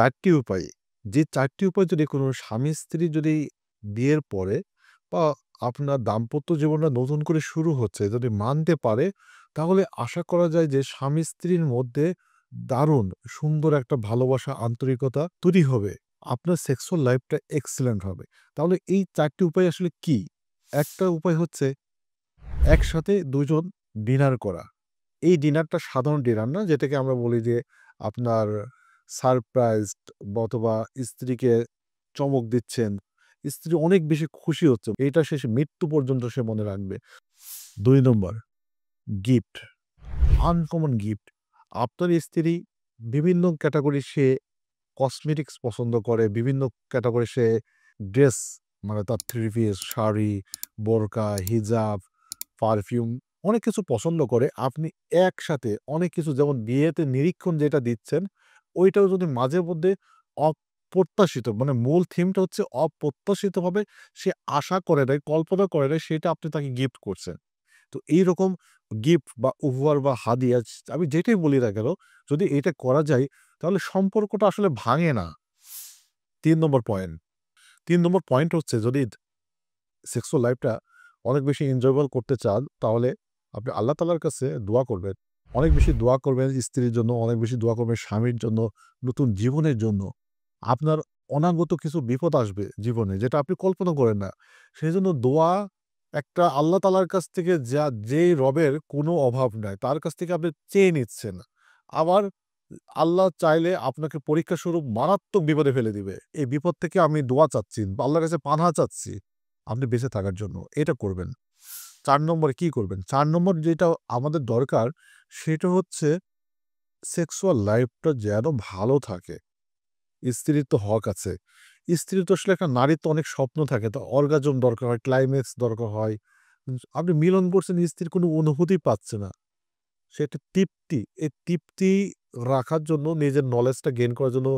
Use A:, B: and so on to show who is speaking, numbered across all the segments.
A: 4টি উপায়। যে 4টি উপায় যদি কোনো স্বামী-স্ত্রী যদি বিয়ের পরে বা আপনার দাম্পত্য জীবনটা নতুন করে শুরু হচ্ছে যদি মানতে পারে, তাহলে আশা করা যায় যে স্বামী-স্ত্রীর মধ্যে দারুণ সুন্দর একটা ভালোবাসা, আন্তরিকতা তৈরি হবে। আপনার সেক্সুয়াল লাইফটা এক্সেলেন্ট হবে। তাহলে এই 4টি উপায় আসলে কি? একটা উপায় হচ্ছে একসাথে ২ জন ডিনার করা। এই ডিনারটা সাধারণ ডিনার না, যেটাকে আমরা বলি যে আপনার সারপ্রাইজড অথবা স্ত্রীকে চমক দিচ্ছেন। স্ত্রী অনেক বেশি খুশি হচ্ছে। এটা সে মৃত্যু পর্যন্ত সে মনে রাখবে। ২ নম্বর গিফট, আনকমন গিফট। আপনার স্ত্রী বিভিন্ন ক্যাটেগরি সে কসমেটিক্স পছন্দ করে, বিভিন্ন ক্যাটেগরি সে ড্রেস মানে তার থ্রি পিস, শাড়ি, বোরকা, হিজাব, পারফিউম অনেক কিছু পছন্দ করে। আপনি একসাথে অনেক কিছু যেমন বিয়েতে নিরীক্ষণ যেটা দিচ্ছেন, ওইটাও যদি মাঝে মধ্যে অপ্রত্যাশিত মানে মূল থিমটা হচ্ছে অপ্রত্যাশিতভাবে সে আশা করে নাই, কল্পনা করে নাই সেটা আপনি তাকে গিফট করছেন। তো এইরকম গিফট বা উপহার বা হাদিয়া আমি যেটাই বলি না কেন, যদি এটা করা যায় তাহলে সম্পর্কটা আসলে ভাঙে না। ৩ নম্বর পয়েন্ট। ৩ নম্বর পয়েন্ট হচ্ছে যদি সেক্সুয়াল লাইফটা অনেক বেশি এনজয়েবল করতে চান, তাহলে আপনি আল্লাহ তাআলার কাছে দোয়া করবেন। অনেক বেশি দোয়া করবেন স্ত্রীর জন্য, অনেক বেশি দোয়া করবেন স্বামীর জন্য, নতুন জীবনের জন্য। আপনার অনাগত কিছু বিপদ আসবে জীবনে যেটা আপনি কল্পনা করেন না। সেজন্য দোয়া একটা আল্লাহ তাআলার কাছ থেকে যেই রবের কোনো অভাব নাই, তার কাছ থেকে আপনি চেয়ে নিচ্ছেন। আবার আল্লাহ চাইলে আপনাকে পরীক্ষা স্বরূপ মারাত্মক বিপদে ফেলে দিবে। এই বিপদ থেকে আমি দোয়া চাচ্ছি, আল্লাহর কাছে পানাহ চাচ্ছি আপনি বেঁচে থাকার জন্য। এটা করবেন। ৪ নম্বরে কি করবেন? ৪ নম্বর যেটা আমাদের দরকার সেটা হচ্ছে সেক্সুয়াল লাইফটা যেন ভালো থাকে। স্ত্রীর তো হক আছে। স্ত্রীর তো আসলে একটা নারীর তো অনেক স্বপ্ন থাকে। তো অর্গাজম দরকার হয়, ক্লাইম্যাক্স দরকার হয়। আপনি মিলন করছেন, স্ত্রীর কোনো অনুভূতি পাচ্ছে না। সে একটা তৃপ্তি। এই তৃপ্তি রাখার জন্য নিজের নলেজটা গেইন করার জন্য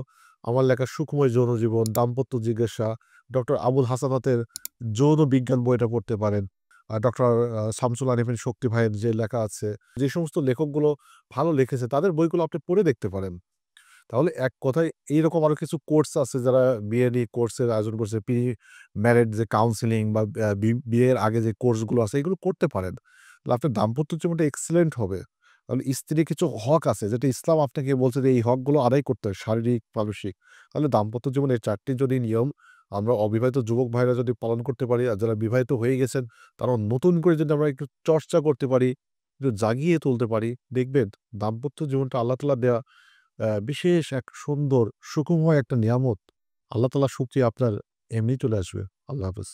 A: আমার লেখা সুখময় যৌনজীবন, দাম্পত্য জিজ্ঞাসা, ডক্টর আবুল হাসানাতের যৌন বিজ্ঞান বইটা পড়তে পারেন। ডক্টর শামসুল আরিফিন শক্তি ভাইয়ের যে লেখা আছে, যে সমস্ত লেখকগুলো ভালো লিখেছে তাদের বইগুলো আপনি পড়ে দেখতে পারেন। তাহলে এক কথায় এইরকম আরো কিছু কোর্স আছে যারা বিয়ে নিয়ে কোর্সের আয়োজন করছে। প্রি ম্যারেজ যে কাউন্সেলিং বা বিয়ের আগে যে কোর্সগুলো আছে এগুলো করতে পারেন। তাহলে আপনার দাম্পত্য জীবনটা এক্সেলেন্ট হবে। তাহলে স্ত্রীর কিছু হক আছে যেটা ইসলাম আপনাকে বলছে যে এই হকগুলো আদায় করতে হয় শারীরিক, মানসিক। তাহলে দাম্পত্য জীবনের ৪ টি যদি নিয়ম আমরা অবিবাহিত যুবক ভাইরা যদি পালন করতে পারি, আর যারা বিবাহিত হয়ে গেছেন তারাও নতুন করে যদি আমরা একটু চর্চা করতে পারি, একটু জাগিয়ে তুলতে পারি, দেখবেন দাম্পত্য জীবনটা আল্লাহ তাআলা দেয়া বিশেষ এক সুন্দর সুখময় একটা নিয়ামত। আল্লাহ তাআলার শুকরিয়া আপনার এমনি চলে আসবে। আল্লাহ হাফেজ।